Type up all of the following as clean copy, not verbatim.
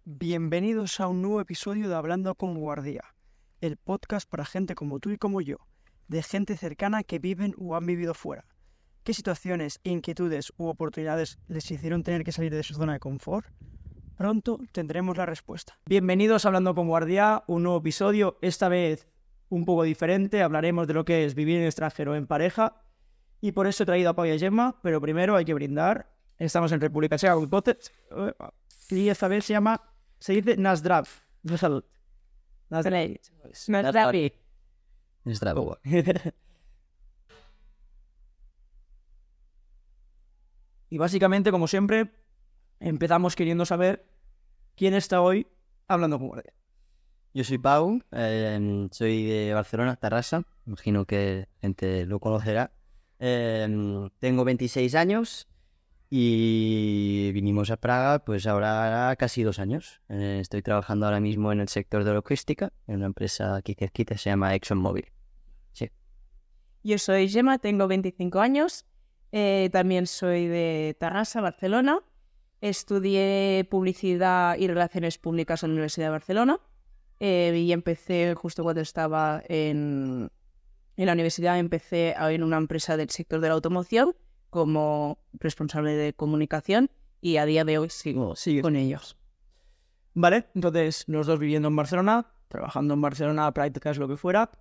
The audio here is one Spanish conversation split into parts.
Bienvenidos a un nuevo episodio de Hablando con Guardia, el podcast para gente como tú y como yo, de gente cercana que viven o han vivido fuera. ¿Qué situaciones, inquietudes u oportunidades les hicieron tener que salir de su zona de confort? Pronto tendremos la respuesta. Bienvenidos a Hablando con Guardia, un nuevo episodio, esta vez un poco diferente. Hablaremos de lo que es vivir en el extranjero en pareja y por eso he traído a Pau y a Gemma, pero primero hay que brindar. Estamos en República Checa con Potet y esta vez se dice Nazdrav. No salud. Nazdravi. Y básicamente, como siempre, empezamos queriendo saber quién está hoy hablando con Guardia. Yo soy Pau, soy de Barcelona, Tarrasa, imagino que gente lo conocerá. Tengo 26 años y vinimos a Praga pues ahora casi 2 años. Estoy trabajando ahora mismo en el sector de logística, en una empresa aquí cerquita, se llama ExxonMobil. Sí. Yo soy Gemma, tengo 25 años, también soy de Tarrasa, Barcelona. Estudié Publicidad y Relaciones Públicas en la Universidad de Barcelona y empecé justo cuando estaba en la universidad, empecé en una empresa del sector de la automoción como responsable de comunicación y a día de hoy sigo con ellos. Vale, entonces los dos viviendo en Barcelona, trabajando en Barcelona, prácticas, lo que fuera,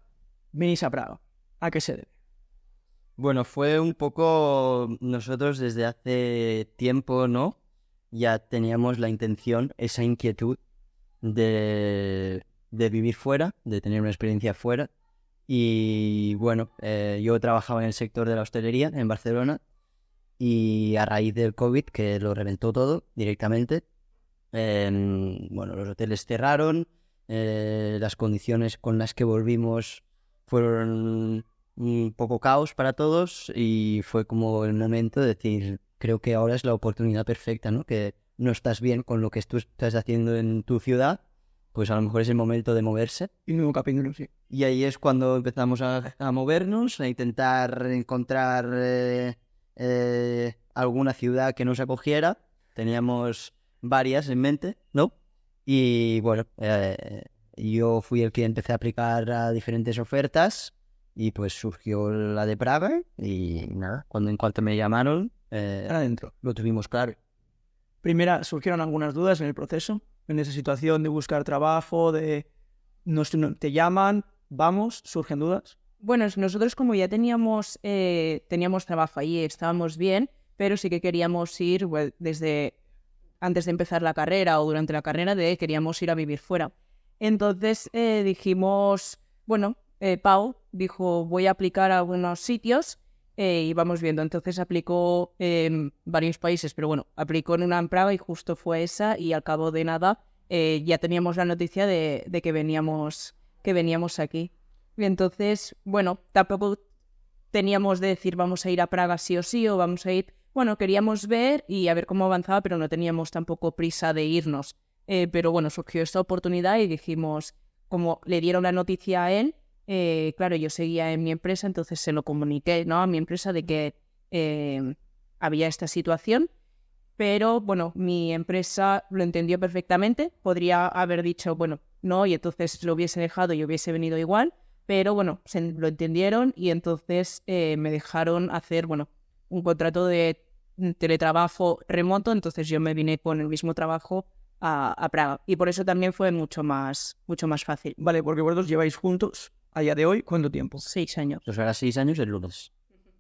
venís a Praga. ¿A qué se debe? Bueno, fue un poco nosotros desde hace tiempo, ¿no? Ya teníamos la intención, esa inquietud de vivir fuera, de tener una experiencia fuera. Y bueno, yo trabajaba en el sector de la hostelería en Barcelona y a raíz del COVID, que lo reventó todo directamente, bueno, los hoteles cerraron, las condiciones con las que volvimos fueron un poco caos para todos y fue como el momento de decir, creo que ahora es la oportunidad perfecta, ¿no? Que no estás bien con lo que tú estás haciendo en tu ciudad, pues a lo mejor es el momento de moverse. Y nuevo capítulo, sí. Y ahí es cuando empezamos a movernos, a intentar encontrar alguna ciudad que nos acogiera. Teníamos varias en mente, ¿no? Y bueno, yo fui el que empecé a aplicar a diferentes ofertas y pues surgió la de Praga y nada, en cuanto me llamaron, Adentro. lo tuvimos claro. Primera, ¿surgieron algunas dudas en el proceso? En esa situación de buscar trabajo, te llaman, vamos, ¿surgen dudas? Bueno, nosotros como ya teníamos trabajo allí, estábamos bien, pero sí que queríamos ir desde antes de empezar la carrera o durante la carrera, queríamos ir a vivir fuera. Entonces dijimos, bueno, Pau dijo, voy a aplicar a algunos sitios y vamos viendo. Entonces aplicó en varios países, pero bueno, aplicó en una en Praga y justo fue esa y al cabo de nada ya teníamos la noticia de que veníamos aquí. Y entonces, bueno, tampoco teníamos de decir vamos a ir a Praga sí o sí o vamos a ir... Bueno, queríamos ver y a ver cómo avanzaba, pero no teníamos tampoco prisa de irnos. Pero bueno, surgió esta oportunidad y dijimos, como le dieron la noticia a él, claro, yo seguía en mi empresa, entonces se lo comuniqué, ¿no?, a mi empresa de que había esta situación. Pero bueno, mi empresa lo entendió perfectamente. Podría haber dicho, bueno, no, y entonces lo hubiese dejado y hubiese venido igual. Pero bueno, lo entendieron y entonces me dejaron hacer, bueno, un contrato de teletrabajo remoto. Entonces yo me vine con el mismo trabajo a Praga. Y por eso también fue mucho más fácil. Vale, porque vosotros lleváis juntos, a día de hoy, ¿cuánto tiempo? 6 años. Pues ahora 6 años el lunes.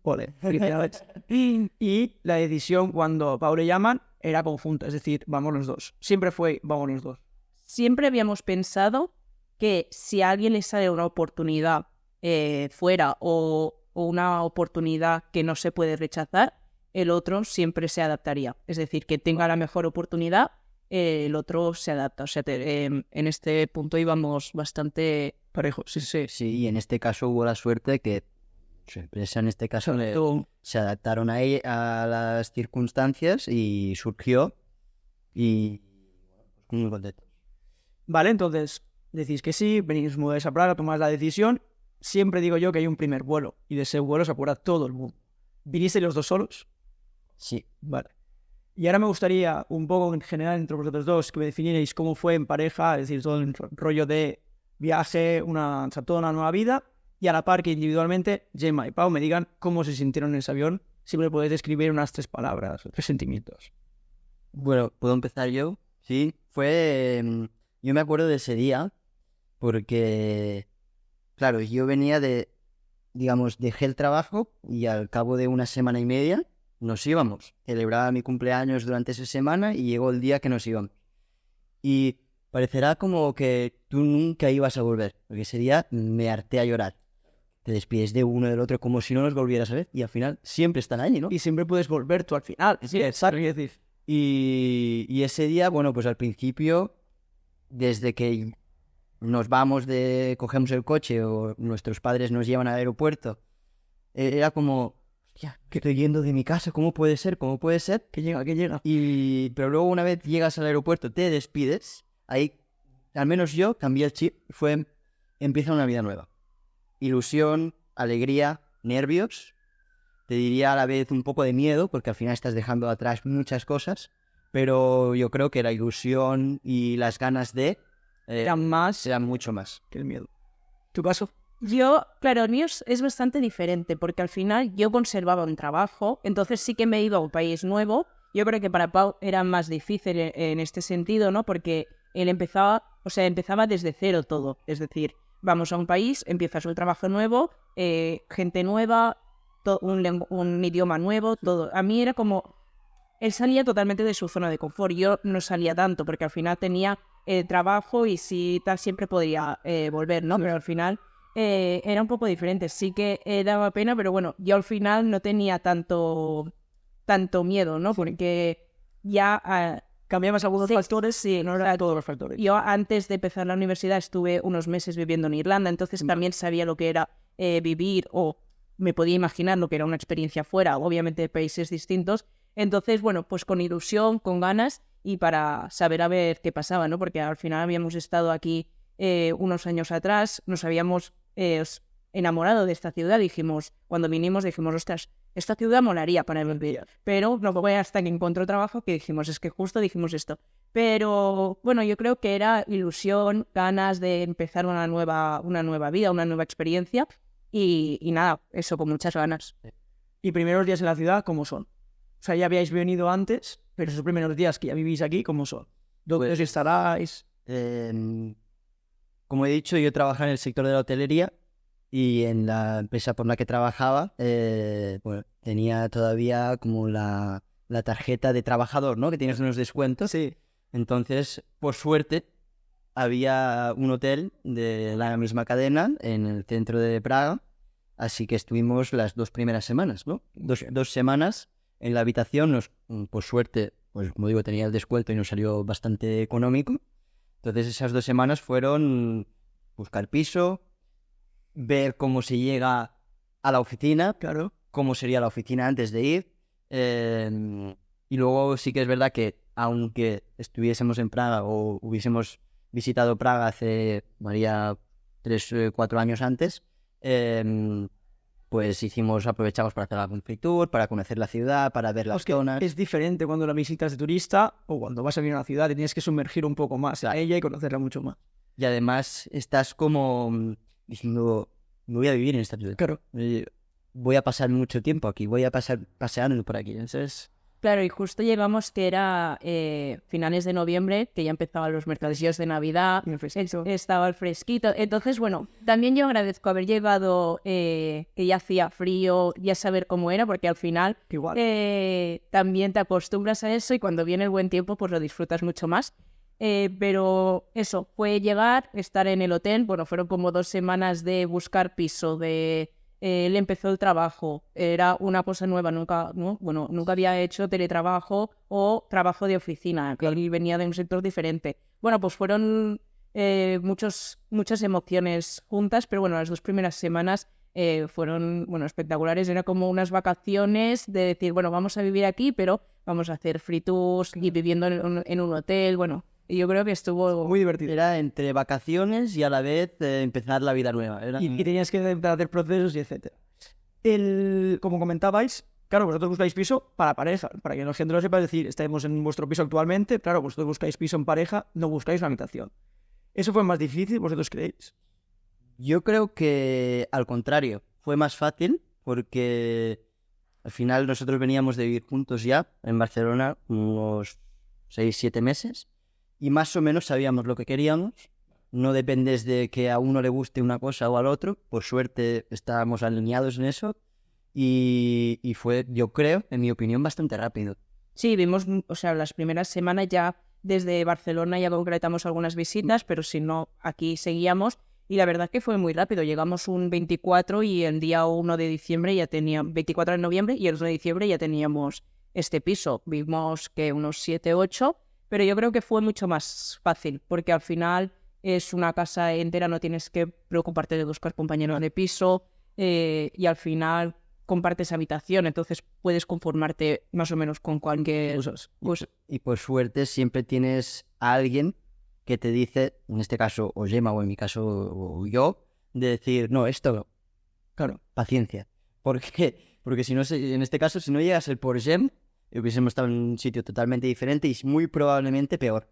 Vale, felicidades. Y la decisión cuando a Pau le llaman era conjunta, es decir, vamos los dos. Siempre fue, vamos los dos. Siempre habíamos pensado que si a alguien le sale una oportunidad fuera o una oportunidad que no se puede rechazar, el otro siempre se adaptaría. Es decir, que tenga la mejor oportunidad, el otro se adapta. O sea, en este punto íbamos bastante Parejo, sí. Sí, y en este caso hubo la suerte que su empresa en este caso se adaptaron a las circunstancias y surgió y muy contento. Vale, entonces decís que sí, venís, mudáis a Praga, tomáis la decisión. Siempre digo yo que hay un primer vuelo y de ese vuelo se acuerda todo el mundo. ¿Vinisteis los dos solos? Sí. Vale. Y ahora me gustaría, un poco en general entre vosotros dos, que me definierais cómo fue en pareja, es decir, todo el rollo de viaje, o sea, toda una nueva vida, y a la par que individualmente Gemma y Pau me digan cómo se sintieron en ese avión. Si me podéis describir unas 3 palabras, 3 sentimientos. Bueno, ¿puedo empezar yo? Sí, yo me acuerdo de ese día porque, claro, yo venía digamos, dejé el trabajo y al cabo de una semana y media nos íbamos. Celebraba mi cumpleaños durante esa semana y llegó el día que nos íbamos. Y parecerá como que tú nunca ibas a volver, porque ese día me harté a llorar. Te despides de uno del otro como si no nos volvieras a ver y al final siempre están allí, ¿no? Y siempre puedes volver tú al final. Sí, exacto. Es decir, Y ese día, bueno, pues al principio, desde que nos vamos cogemos el coche o nuestros padres nos llevan al aeropuerto, era como, hostia, que estoy yendo de mi casa, ¿cómo puede ser? ¿Cómo puede ser? que llega, que llega. Pero luego una vez llegas al aeropuerto, te despides, ahí, al menos yo, cambié el chip, empieza una vida nueva. Ilusión, alegría, nervios, te diría a la vez un poco de miedo, porque al final estás dejando atrás muchas cosas, pero yo creo que la ilusión y las ganas eran mucho más. que el miedo. ¿Tu caso? Yo, claro, el mío es bastante diferente, porque al final yo conservaba un trabajo, entonces sí que me iba a un país nuevo. Yo creo que para Pau era más difícil en este sentido, ¿no? Porque él empezaba desde cero todo, es decir, vamos a un país, empiezas un trabajo nuevo, gente nueva, un idioma nuevo, todo. A mí era como... Él salía totalmente de su zona de confort. Yo no salía tanto porque al final tenía trabajo y sí, siempre podría volver, ¿no? Pero al final era un poco diferente. Sí que daba pena, pero bueno, yo al final no tenía tanto miedo, ¿no? Porque ya... Cambiabas algunos factores, sí, no eran todos los factores. Yo antes de empezar la universidad estuve unos meses viviendo en Irlanda, entonces también sabía lo que era vivir, o me podía imaginar lo que era una experiencia fuera, obviamente de países distintos. Entonces, bueno, pues con ilusión, con ganas y para saber a ver qué pasaba, ¿no? Porque al final habíamos estado aquí unos años atrás, nos habíamos enamorado de esta ciudad, cuando vinimos dijimos, ostras, esta ciudad molaría para vivir, pero no fue hasta que encontró trabajo que dijimos, es que justo dijimos esto. Pero bueno, yo creo que era ilusión, ganas de empezar una nueva vida, una nueva experiencia y nada, eso con muchas ganas. ¿Y primeros días en la ciudad cómo son? O sea, ya habíais venido antes, pero esos primeros días que ya vivís aquí, ¿cómo son? ¿Dónde os instaláis? Como he dicho, yo trabajaba en el sector de la hotelería y en la empresa por la que trabajaba, bueno, tenía todavía como la tarjeta de trabajador, ¿no? Que tienes unos descuentos. Sí. Entonces, por suerte, había un hotel de la misma cadena en el centro de Praga, así que estuvimos las 2 primeras semanas, ¿no? Dos semanas en la habitación, por suerte, pues como digo, tenía el descuento y nos salió bastante económico. Entonces esas 2 semanas fueron buscar piso, ver cómo se llega a la oficina, claro, cómo sería la oficina antes de ir. Y luego sí que es verdad que aunque estuviésemos en Praga o hubiésemos visitado Praga hace, 3-4 años antes, pues aprovechamos para hacer algún free tour, para conocer la ciudad, para ver las zonas. Es diferente cuando la visitas de turista o cuando vas a venir a una ciudad y tienes que sumergir un poco más a ella y conocerla mucho más. Y además estás como diciendo, me voy a vivir en esta ciudad. Claro. Voy a pasar mucho tiempo aquí, voy a pasar paseando por aquí. Entonces... Claro, y justo llegamos que era finales de noviembre, que ya empezaban los mercadillos de Navidad, estaba el fresquito. Entonces, bueno, también yo agradezco haber llegado, que ya hacía frío, ya saber cómo era, porque al final también te acostumbras a eso y cuando viene el buen tiempo, pues lo disfrutas mucho más. Pero eso, fue llegar, estar en el hotel, bueno, fueron como 2 semanas de buscar piso, él empezó el trabajo, era una cosa nueva, nunca había hecho teletrabajo o trabajo de oficina, que él venía de un sector diferente. Bueno, pues fueron muchas emociones juntas, pero bueno, las 2 primeras semanas fueron espectaculares. Era como unas vacaciones de decir, bueno, vamos a vivir aquí, pero vamos a hacer free tours y viviendo en un hotel, bueno. Y yo creo que estuvo muy divertido. Era entre vacaciones y a la vez empezar la vida nueva. Y tenías que hacer procesos y etcétera. Como comentabais, claro, vosotros buscáis piso para pareja, para que la gente lo sepa, es decir, estamos en vuestro piso actualmente, claro, vosotros buscáis piso en pareja, no buscáis una habitación. ¿Eso fue más difícil, vosotros creéis? Yo creo que al contrario, fue más fácil porque al final nosotros veníamos de vivir juntos ya en Barcelona unos 6-7 meses y más o menos sabíamos lo que queríamos. No dependes de que a uno le guste una cosa o al otro. Por suerte estábamos alineados en eso y fue, yo creo, en mi opinión, bastante rápido. Sí, vimos, o sea, las primeras semanas ya desde Barcelona ya concretamos algunas visitas, pero si no, aquí seguíamos. Y la verdad que fue muy rápido. Llegamos un 24 y el día 1 de diciembre ya teníamos, 24 de noviembre y el 1 de diciembre ya teníamos este piso. Vimos que unos 7-8, pero yo creo que fue mucho más fácil, porque al final es una casa entera, no tienes que preocuparte de buscar compañeros de piso y al final compartes habitación, entonces puedes conformarte más o menos con cualquier... Y por suerte siempre tienes a alguien que te dice, en este caso o Gemma o en mi caso o yo, de decir, no, esto no. Claro, paciencia. ¿Por qué? Porque si no, en este caso, si no llegas el por Gem, hubiésemos estado en un sitio totalmente diferente y muy probablemente peor.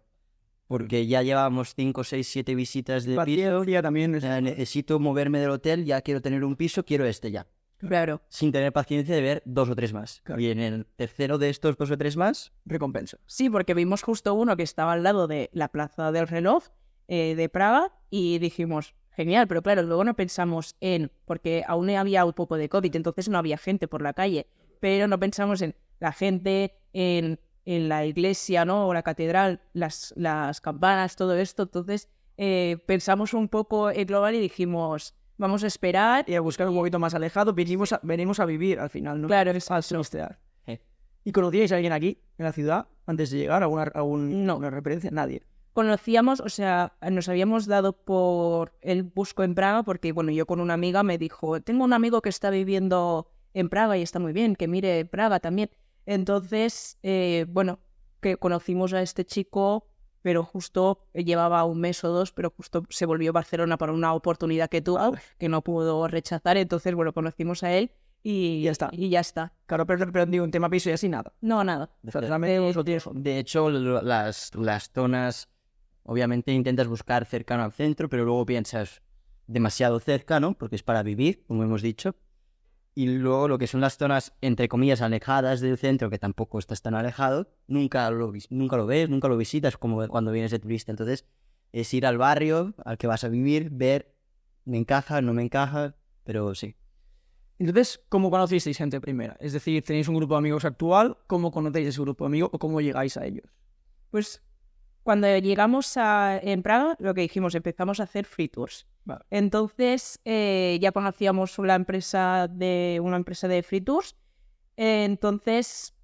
Porque ya llevábamos 5, 6, 7 visitas de piso. También Necesito moverme del hotel, ya quiero tener un piso, quiero este ya. Claro. Sin tener paciencia de ver 2 o 3 más. Claro. Y en el tercero de estos 2 o 3 más, recompensa. Sí, porque vimos justo uno que estaba al lado de la Plaza del Reloj de Praga y dijimos, genial, pero claro, luego no pensamos en, porque aún había un poco de COVID, entonces no había gente por la calle, pero no pensamos en la gente, en la iglesia, ¿no? O la catedral, las campanas, todo esto. Entonces pensamos un poco en global y dijimos, vamos a esperar. Y a buscar un poquito más alejado, venimos a vivir al final, ¿no? Claro, al turistear. ¿Y conocíais a alguien aquí, en la ciudad, antes de llegar? No. ¿Una referencia? Nadie. Conocíamos, o sea, nos habíamos dado por el busco en Praga, porque, bueno, yo con una amiga me dijo, tengo un amigo que está viviendo en Praga y está muy bien, que mire Praga también. Entonces, bueno, que conocimos a este chico, pero justo llevaba un mes o 2, pero justo se volvió a Barcelona para una oportunidad que tuvo, que no pudo rechazar. Entonces, bueno, conocimos a él y ya está. Y ya está. Claro, pero digo, un tema piso y así nada. No, nada. De hecho, las zonas, obviamente intentas buscar cercano al centro, pero luego piensas demasiado cerca, ¿no? Porque es para vivir, como hemos dicho. Y luego lo que son las zonas, entre comillas, alejadas del centro, que tampoco estás tan alejado, nunca lo ves, nunca lo visitas como cuando vienes de turista. Entonces, es ir al barrio al que vas a vivir, ver, me encaja, no me encaja, pero sí. Entonces, ¿cómo conocisteis gente primera? Es decir, ¿tenéis un grupo de amigos actual? ¿Cómo conocéis ese grupo de amigos o cómo llegáis a ellos? Pues cuando llegamos en Praga, lo que dijimos, empezamos a hacer free tours. Vale. Entonces ya conocíamos una empresa de free tours. Entonces,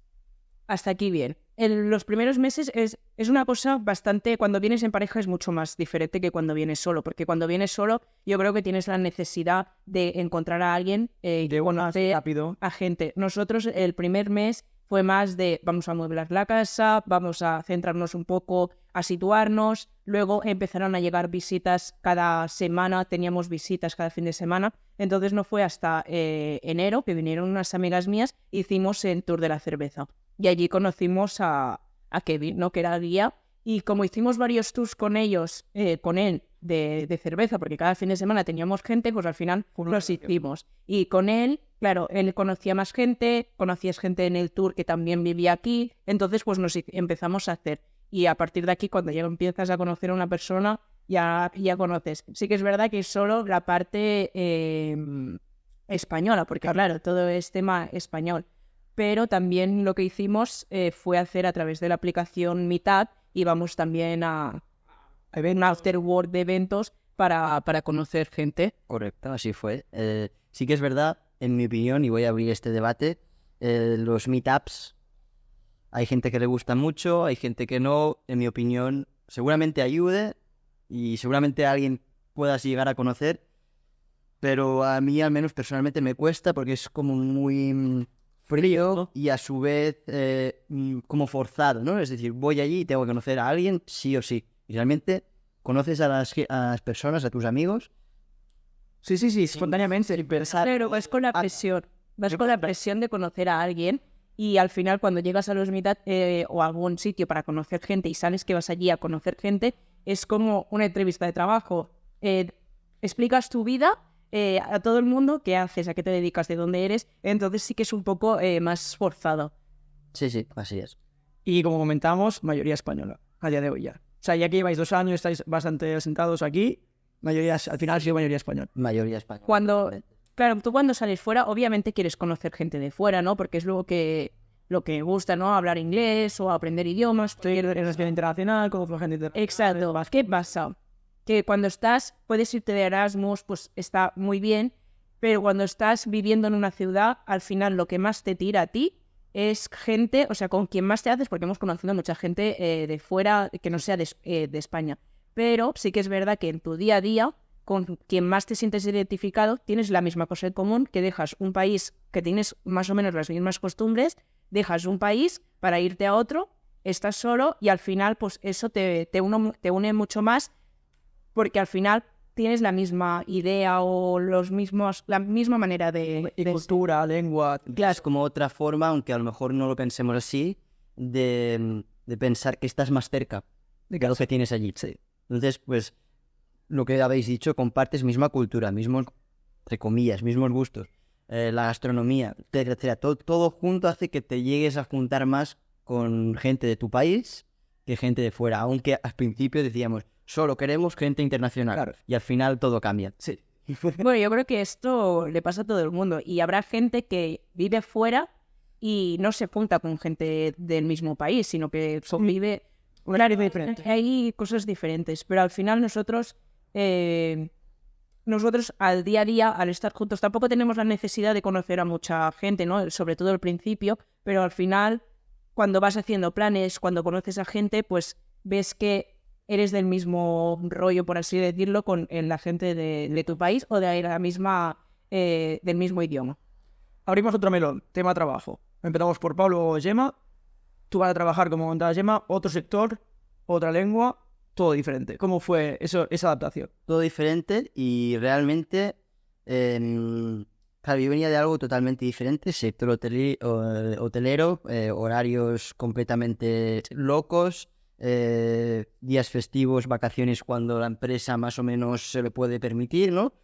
hasta aquí bien. En los primeros meses es una cosa bastante... Cuando vienes en pareja es mucho más diferente que cuando vienes solo, porque cuando vienes solo yo creo que tienes la necesidad de encontrar a alguien de conocer rápido a gente. Nosotros el primer mes fue más de vamos a mueblar la casa, vamos a centrarnos un poco, a situarnos. Luego empezaron a llegar visitas cada semana, teníamos visitas cada fin de semana. Entonces no fue hasta enero que vinieron unas amigas mías, hicimos el tour de la cerveza. Y allí conocimos a Kevin, ¿no? Que era guía. Y como hicimos varios tours con ellos, con él, de cerveza, porque cada fin de semana teníamos gente, pues al final los hicimos. Y con él, claro, él conocía más gente, conocías gente en el tour que también vivía aquí, entonces pues nos empezamos a hacer. Y a partir de aquí, cuando ya empiezas a conocer a una persona, ya conoces. Sí que es verdad que es solo la parte española, porque claro, todo es tema español. Pero también lo que hicimos fue hacer a través de la aplicación Meetup, íbamos también a un afterwork de eventos para conocer gente. Correcto, así fue. Sí que es verdad, en mi opinión, y voy a abrir este debate, los meetups, hay gente que le gusta mucho, hay gente que no. En mi opinión, seguramente ayude y seguramente alguien puedas llegar a conocer, pero a mí al menos personalmente me cuesta porque es como muy frío y a su vez como forzado, ¿no? Es decir, voy allí y tengo que conocer a alguien sí o sí. Y realmente conoces a las personas, a tus amigos. Sí, espontáneamente. Pero es con la presión. Vas con la presión de conocer a alguien y al final cuando llegas a los mitad o a algún sitio para conocer gente y sabes que vas allí a conocer gente, es como una entrevista de trabajo. Explicas tu vida a todo el mundo, qué haces, a qué te dedicas, de dónde eres, entonces sí que es un poco más forzado. Sí, así es. Y como comentamos, mayoría española, a día de hoy ya. O sea, ya que lleváis 2 años, estáis bastante asentados aquí, al final ha sido mayoría española. Mayoría española. Claro, tú cuando sales fuera, obviamente quieres conocer gente de fuera, ¿no? Porque es lo que gusta, ¿no? Hablar inglés o aprender idiomas. Estoy en relación internacional, conozco gente internacional. Exacto. ¿Qué pasa? Que cuando puedes irte de Erasmus, pues está muy bien, pero cuando estás viviendo en una ciudad, al final lo que más te tira a ti es gente, o sea, con quien más te haces, porque hemos conocido a mucha gente de fuera que no sea de España. Pero sí que es verdad que en tu día a día, con quien más te sientes identificado, tienes la misma cosa en común, que dejas un país que tienes más o menos las mismas costumbres, dejas un país para irte a otro, estás solo y al final pues eso te une mucho más, porque al final tienes la misma idea o la misma manera de cultura, lengua. Claro, es como otra forma, aunque a lo mejor no lo pensemos así, de pensar que estás más cerca de lo que tienes allí. Sí. Entonces, pues, lo que habéis dicho, compartes misma cultura, mismos, entre comillas, mismos gustos, la gastronomía, etcétera. Todo junto hace que te llegues a juntar más con gente de tu país que gente de fuera, aunque al principio decíamos, solo queremos gente internacional. Claro. Y al final todo cambia. Sí. Bueno, yo creo que esto le pasa a todo el mundo. Y habrá gente que vive fuera y no se junta con gente del mismo país, sino que vive... Claro, diferente. Hay cosas diferentes. Pero al final nosotros al día a día, al estar juntos, tampoco tenemos la necesidad de conocer a mucha gente, ¿no? Sobre todo al principio. Pero al final, cuando vas haciendo planes, cuando conoces a gente, pues ves que eres del mismo rollo, por así decirlo, con la gente de tu país o de la misma, del mismo idioma. Abrimos otro melón, tema trabajo. Empezamos por Pablo o Gemma. Tú vas a trabajar, como contaba Gemma, otro sector, otra lengua, todo diferente. ¿Cómo fue esa adaptación? Todo diferente y realmente, claro, yo venía de algo totalmente diferente, sector hotelero, horarios completamente locos, días festivos, vacaciones cuando la empresa más o menos se lo puede permitir, ¿no?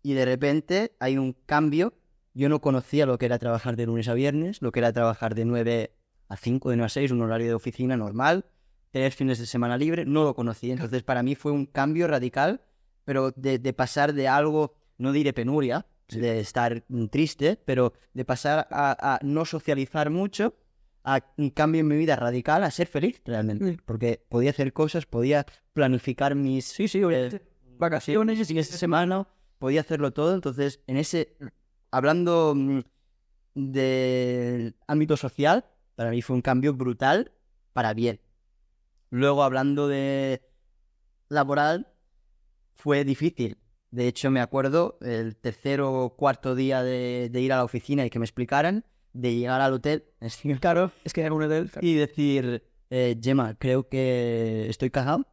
Y de repente hay un cambio. Yo no conocía lo que era trabajar de lunes a viernes, lo que era trabajar de 9 a 5, de 9 a 6, un horario de oficina normal, tener fines de semana libre, no lo conocía. Entonces para mí fue un cambio radical, pero de pasar de algo, no diré penuria, de estar triste, pero de pasar a no socializar mucho, a un cambio en mi vida radical, a ser feliz realmente, porque podía hacer cosas, podía planificar mis vacaciones, fines de semana, podía hacerlo todo. Entonces, hablando del ámbito social, para mí fue un cambio brutal para bien. Luego, hablando de laboral, fue difícil. De hecho, me acuerdo el 3er o 4 día de ir a la oficina y que me explicaran, de llegar al hotel, claro, es que era un hotel, claro, y decir, Gemma, creo que estoy cagado,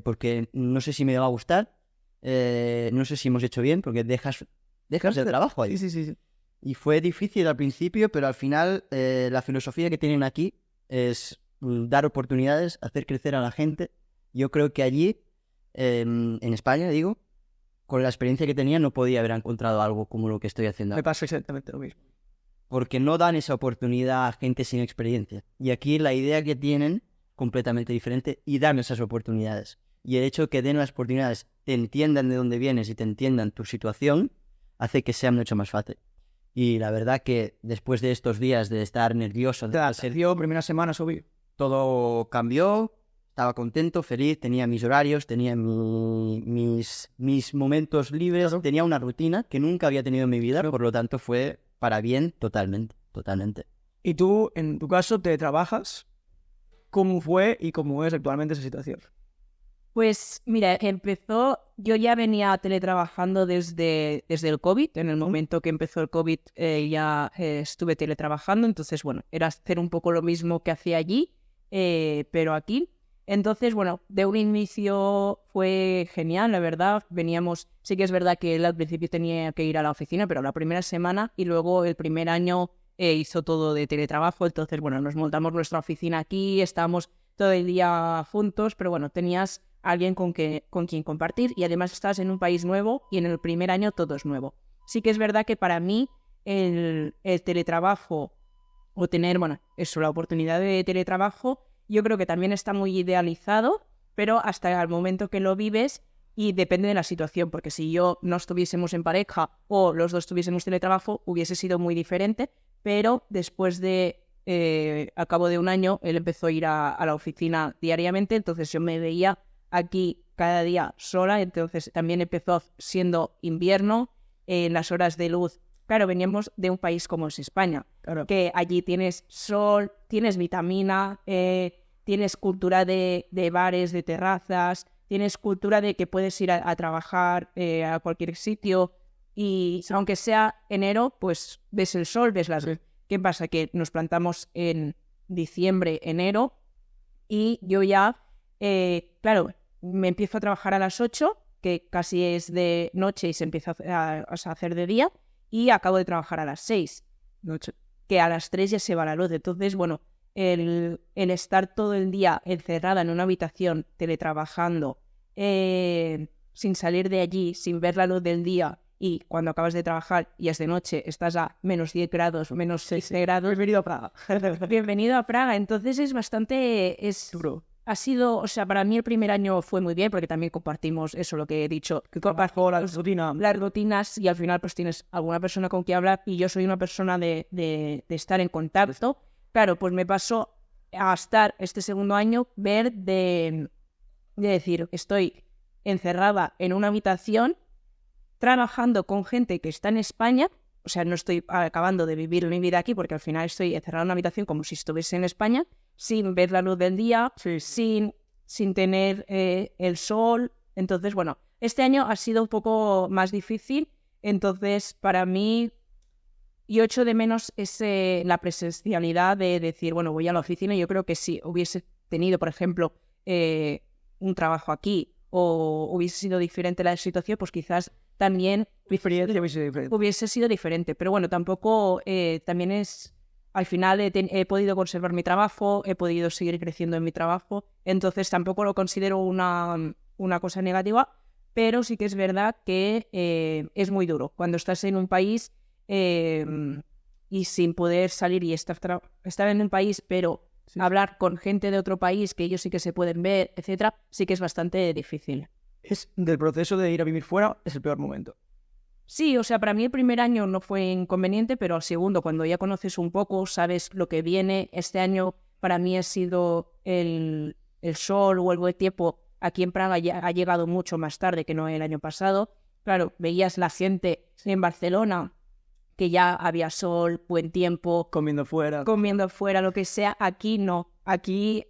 porque no sé si me va a gustar, no sé si hemos hecho bien, porque dejas el trabajo ahí. Sí. Y fue difícil al principio, pero al final la filosofía que tienen aquí es dar oportunidades, hacer crecer a la gente. Yo creo que allí, en España, digo, con la experiencia que tenía, no podía haber encontrado algo como lo que estoy haciendo. Me pasa exactamente lo mismo. Porque no dan esa oportunidad a gente sin experiencia. Y aquí la idea que tienen, completamente diferente, y dan esas oportunidades. Y el hecho de que den las oportunidades, te entiendan de dónde vienes y te entiendan tu situación, hace que sea mucho más fácil. Y la verdad que después de estos días de estar nervioso, primera semana subí, todo cambió, estaba contento, feliz, tenía mis horarios, tenía mis momentos libres, claro. Tenía una rutina que nunca había tenido en mi vida, por lo tanto fue para bien totalmente. ¿Y tú, en tu caso, te trabajas? ¿Cómo fue y cómo es actualmente esa situación? Pues mira, yo ya venía teletrabajando desde el COVID. En el momento que empezó el COVID ya estuve teletrabajando, entonces bueno, era hacer un poco lo mismo que hacía allí, pero aquí. Entonces, bueno, de un inicio fue genial, la verdad. Sí que es verdad que él al principio tenía que ir a la oficina, pero la primera semana y luego el primer año hizo todo de teletrabajo. Entonces, bueno, nos montamos nuestra oficina aquí, estábamos todo el día juntos, pero bueno, tenías alguien con quien compartir y además estás en un país nuevo y en el primer año todo es nuevo. Sí que es verdad que para mí el teletrabajo o tener, bueno, eso, la oportunidad de teletrabajo, yo creo que también está muy idealizado, pero hasta el momento que lo vives y depende de la situación, porque si yo no estuviésemos en pareja o los dos tuviésemos teletrabajo, hubiese sido muy diferente, pero después al cabo de un año, él empezó a ir a la oficina diariamente, entonces yo me veía aquí cada día sola, entonces también empezó siendo invierno, las horas de luz. Claro, veníamos de un país como es España, Claro. que allí tienes sol, tienes vitamina, tienes cultura de bares, de terrazas, tienes cultura de que puedes ir a trabajar a cualquier sitio y aunque sea enero, pues ves el sol, ves las... ¿Qué pasa? Que nos plantamos en diciembre, enero y yo ya, claro, me empiezo a trabajar a las 8, que casi es de noche y se empieza a hacer de día, y acabo de trabajar a las 6, que a las 3 ya se va la luz. Entonces, bueno, el estar todo el día encerrada en una habitación, teletrabajando, sin salir de allí, sin ver la luz del día, y cuando acabas de trabajar y es de noche, estás a menos 10 grados, menos 6 grados. Bienvenido a Praga. Bienvenido a Praga. Entonces es bastante... Duro. Ha sido, o sea, para mí el primer año fue muy bien porque también compartimos eso, lo que he dicho, que Trabajo, la rutina. las rutinas y al final pues tienes alguna persona con quien hablar y yo soy una persona de estar en contacto. Claro, pues me pasó a estar este segundo año ver de decir, estoy encerrada en una habitación trabajando con gente que está en España, o sea, no estoy acabando de vivir mi vida aquí porque al final estoy encerrada en una habitación como si estuviese en España, sin ver la luz del día, sin tener el sol. Entonces, bueno, este año ha sido un poco más difícil, entonces para mí yo echo de menos la presencialidad de decir, bueno, voy a la oficina. Yo creo que si hubiese tenido, por ejemplo, un trabajo aquí o hubiese sido diferente la situación, pues quizás también hubiese sido diferente. Pero bueno, tampoco también es... Al final he podido conservar mi trabajo, he podido seguir creciendo en mi trabajo, entonces tampoco lo considero una cosa negativa, pero sí que es verdad que es muy duro. Cuando estás en un país y sin poder salir y estar en un país, pero hablar con gente de otro país que ellos sí que se pueden ver, etcétera, sí que es bastante difícil. Del proceso de ir a vivir fuera es el peor momento. Sí, o sea, para mí el primer año no fue inconveniente, pero al segundo, cuando ya conoces un poco, sabes lo que viene. Este año para mí ha sido el sol o el buen tiempo. Aquí en Praga ya ha llegado mucho más tarde que no el año pasado. Claro, veías la gente en Barcelona que ya había sol, buen tiempo, Comiendo fuera, lo que sea. Aquí no. Aquí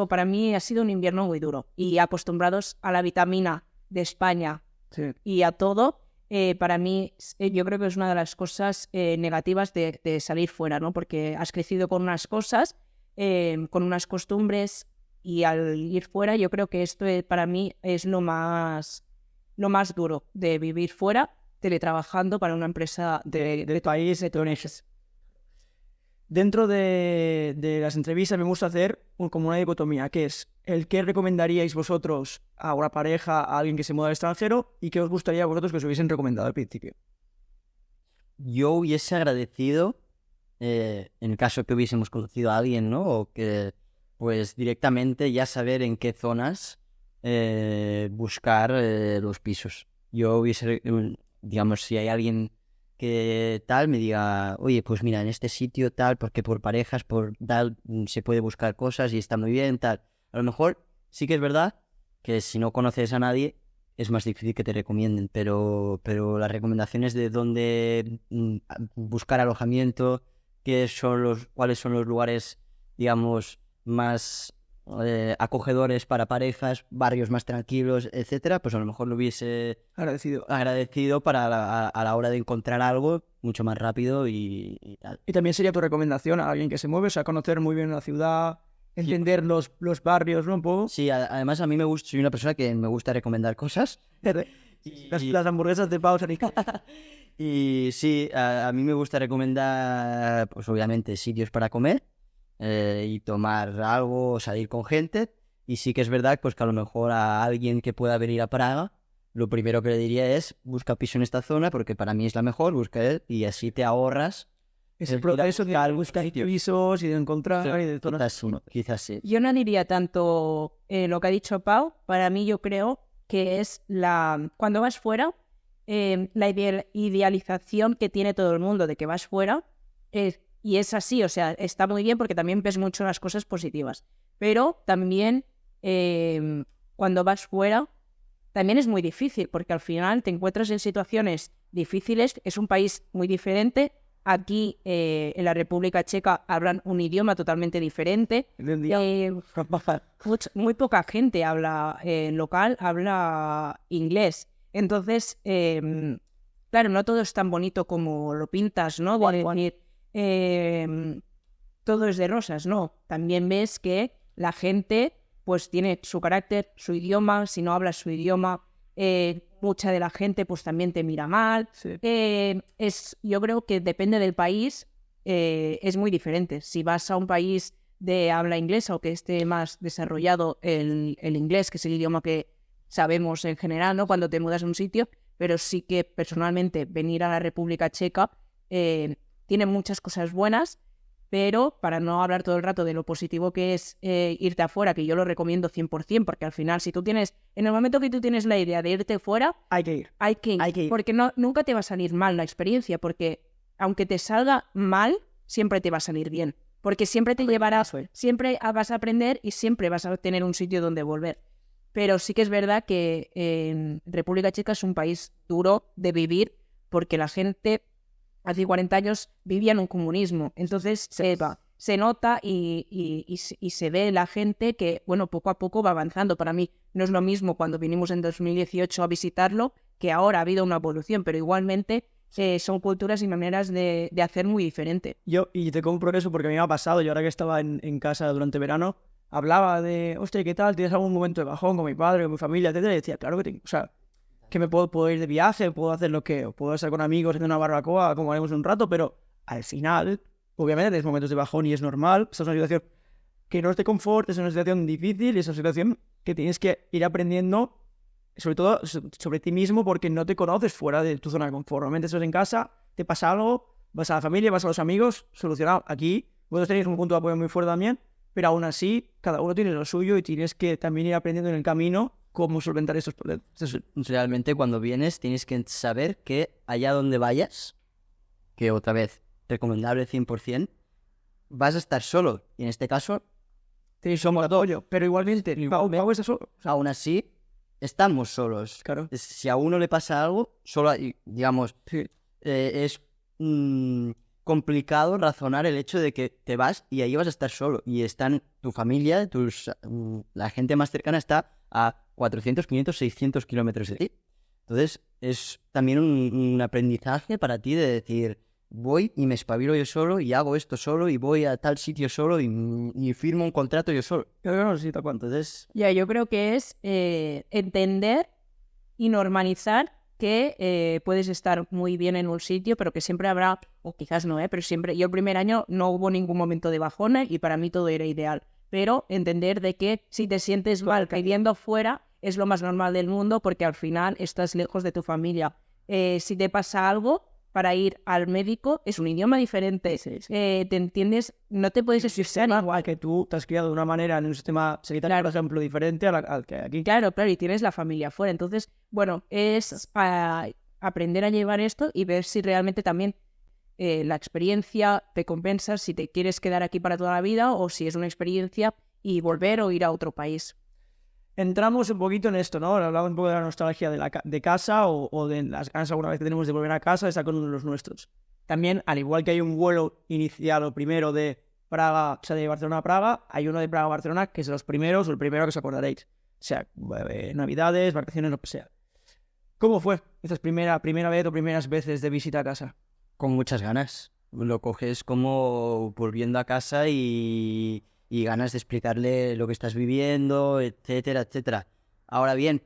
para mí ha sido un invierno muy duro. Y acostumbrados a la vitamina de España y a todo, para mí yo creo que es una de las cosas negativas de salir fuera, ¿no? Porque has crecido con unas cosas, con unas costumbres, y al ir fuera yo creo que esto para mí es lo más duro de vivir fuera, teletrabajando para una empresa de país de Tuneses. Dentro de las entrevistas me gusta hacer como una dicotomía, que es el qué recomendaríais vosotros a una pareja, a alguien que se muda al extranjero, y qué os gustaría a vosotros que os hubiesen recomendado al principio. Yo hubiese agradecido, en el caso que hubiésemos conocido a alguien, ¿no? O que, pues, directamente ya saber en qué zonas buscar los pisos. Yo hubiese, digamos, si hay alguien que tal me diga, oye, pues mira, en este sitio tal, porque por parejas, por tal, se puede buscar cosas y está muy bien, tal. A lo mejor sí que es verdad que si no conoces a nadie es más difícil que te recomienden, pero las recomendaciones de dónde buscar alojamiento, cuáles son los lugares, digamos, más acogedores para parejas, barrios más tranquilos, etcétera, pues a lo mejor lo hubiese agradecido para a la hora de encontrar algo mucho más rápido y tal. Y también sería tu recomendación a alguien que se mueve, o sea, conocer muy bien una ciudad, entender los barrios, ¿no? Un poco. Sí, además a mí soy una persona que me gusta recomendar cosas. Las hamburguesas de Pau son Y sí, a mí me gusta recomendar, pues obviamente, sitios para comer y tomar algo, salir con gente. Y sí que es verdad pues que a lo mejor a alguien que pueda venir a Praga, lo primero que le diría es busca piso en esta zona, porque para mí es la mejor, busca él, y así te ahorras ese proceso de buscar pisos y de encontrar y de todo. Quizás sí. Yo no diría tanto lo que ha dicho Pau. Para mí yo creo que es cuando vas fuera, la idealización que tiene todo el mundo de que vas fuera, y es así, o sea, está muy bien porque también ves mucho las cosas positivas, pero también cuando vas fuera también es muy difícil porque al final te encuentras en situaciones difíciles. Es un país muy diferente. Aquí en la República Checa hablan un idioma totalmente diferente. Muy poca gente habla local, habla inglés. Entonces, claro, no todo es tan bonito como lo pintas, ¿no? Todo es de rosas, ¿no? También ves que la gente pues tiene su carácter, su idioma. Si no hablas su idioma, mucha de la gente pues también te mira mal. Sí. Yo creo que depende del país, es muy diferente. Si vas a un país de habla inglesa o que esté más desarrollado el inglés, que es el idioma que sabemos en general, ¿no? Cuando te mudas a un sitio, pero sí que personalmente venir a la República Checa tiene muchas cosas buenas, pero para no hablar todo el rato de lo positivo que es irte afuera, que yo lo recomiendo 100%, porque al final si tú tienes, en el momento que tú tienes la idea de irte fuera, hay que ir. Hay que ir. Porque nunca te va a salir mal la experiencia, porque aunque te salga mal, siempre te va a salir bien, porque siempre te llevarás, siempre vas a aprender y siempre vas a tener un sitio donde volver. Pero sí que es verdad que República Checa es un país duro de vivir, porque la gente hace 40 años vivía en un comunismo. Entonces se nota y se ve la gente que, bueno, poco a poco va avanzando. Para mí no es lo mismo cuando vinimos en 2018 a visitarlo, que ahora ha habido una evolución, pero igualmente son culturas y maneras de hacer muy diferente. Y te compro eso porque a mí me ha pasado. Yo ahora que estaba en casa durante verano, hablaba de, hostia, ¿qué tal? ¿Tienes algún momento de bajón con mi padre, con mi familia, etcétera? Y decía, claro que tengo. O sea, que me puedo ir de viaje, puedo hacer puedo estar con amigos en una barbacoa, como haremos un rato, pero al final, obviamente, tienes momentos de bajón y es normal. Esta es una situación que no es de confort, es una situación difícil y es una situación que tienes que ir aprendiendo, sobre todo sobre ti mismo, porque no te conoces fuera de tu zona de confort. Normalmente estás en casa, te pasa algo, vas a la familia, vas a los amigos, solucionado. Aquí vosotros tenéis un punto de apoyo muy fuerte también, pero aún así, cada uno tiene lo suyo y tienes que también ir aprendiendo en el camino cómo solventar estos problemas. Realmente cuando vienes tienes que saber que allá donde vayas, que otra vez, recomendable 100%, vas a estar solo. Y en este caso, somos apoyo, pero igualmente, Pau está solo. Aún así, estamos solos. Claro. Si a uno le pasa algo, solo, digamos, sí. Es complicado razonar el hecho de que te vas y ahí vas a estar solo. Y están tu familia, la gente más cercana está a 400, 500, 600 kilómetros de ti. Entonces, es también un aprendizaje para ti de decir, voy y me espabilo yo solo y hago esto solo y voy a tal sitio solo y firmo un contrato yo solo. Yo no necesito cuánto. Entonces... yo creo que es entender y normalizar que puedes estar muy bien en un sitio, pero que siempre habrá, o quizás no, pero siempre, yo el primer año no hubo ningún momento de bajona y para mí todo era ideal. Pero entender de que si te sientes mal viviendo fuera es lo más normal del mundo, porque al final estás lejos de tu familia. Si te pasa algo, para ir al médico es un idioma diferente. Sí. Te entiendes, no te puedes expresar igual que tú te has criado de una manera en un sistema sanitario, por ejemplo, diferente al que aquí. Claro, y tienes la familia fuera. Entonces, bueno, es aprender a llevar esto y ver si realmente también la experiencia te compensa, si te quieres quedar aquí para toda la vida o si es una experiencia y volver o ir a otro país. Entramos un poquito en esto, ¿no? Hablamos un poco de la nostalgia de casa o de las ganas alguna vez que tenemos de volver a casa, de estar con uno de los nuestros. También, al igual que hay un vuelo inicial o primero de Praga, o sea, de Barcelona a Praga, hay uno de Praga a Barcelona que es de los primeros o el primero que os acordaréis. O sea, navidades, vacaciones, lo que sea. ¿Cómo fue esta primera vez o primeras veces de visita a casa? Con muchas ganas. Lo coges como volviendo a casa y y ganas de explicarle lo que estás viviendo, etcétera, etcétera. Ahora bien,